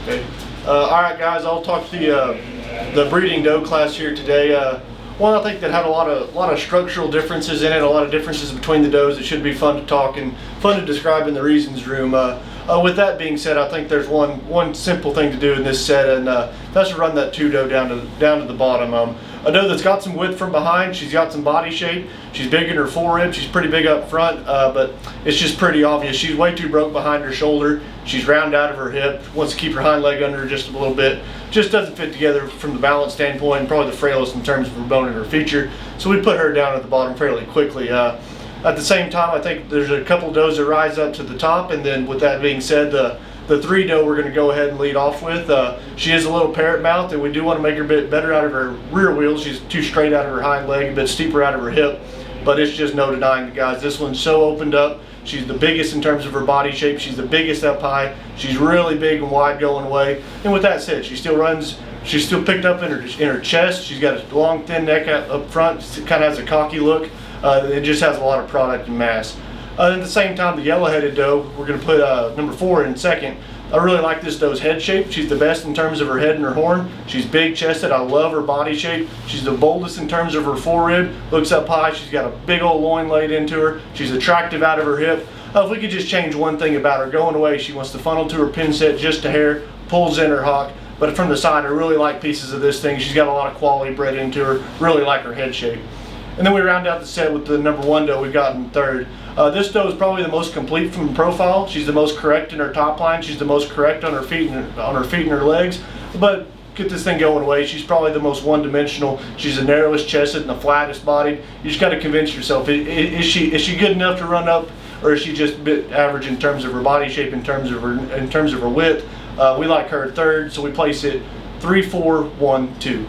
Okay. All right, guys. I'll talk to the breeding doe class here today. One I think that had a lot of structural differences in it, a lot of differences between the does. It should be fun to talk and fun to describe in the reasons room. With that being said, I think there's one simple thing to do in this set, and that's to run that 2 doe down to the bottom. A doe that's got some width from behind. She's got some body shape. She's big in her forerib. She's pretty big up front, but it's just pretty obvious. She's way too broke behind her shoulder. She's round out of her hip. Wants to keep her hind leg under her just a little bit. Just doesn't fit together from the balance standpoint, and probably the frailest in terms of her bone and her feature. So we put her down at the bottom fairly quickly. At the same time, I think there's a couple does that rise up to the top, and then with that being said, the 3 doe we're going to go ahead and lead off with. She is a little parrot mouth, and we do want to make her a bit better out of her rear wheels. She's too straight out of her hind leg, a bit steeper out of her hip, but it's just no denying it, guys. This one's so opened up. She's the biggest in terms of her body shape. She's the biggest up high. She's really big and wide going away. And with that said, she still runs. She's still picked up in her chest. She's got a long, thin neck up front. It kind of has a cocky look. It just has a lot of product and mass. At the same time, the yellow-headed doe, we're going to put number 4 in second. I really like this doe's head shape. She's the best in terms of her head and her horn. She's big chested. I love her body shape. She's the boldest in terms of her forerib. Looks up high. She's got a big old loin laid into her. She's attractive out of her hip. If we could just change one thing about her, going away, she wants to funnel to her pin set just a hair, pulls in her hock. But from the side, I really like pieces of this thing. She's got a lot of quality bred into her. Really like her head shape. And then we round out the set with the number 1 doe we've got in third. This doe is probably the most complete from profile. She's the most correct in her top line. She's the most correct on her feet and her legs. But get this thing going away. She's probably the most one-dimensional. She's the narrowest chested and the flattest bodied. You just got to convince yourself: is she good enough to run up, or is she just a bit average in terms of her body shape, in terms of her width? We like her third, so we place it 3, 4, 1, 2.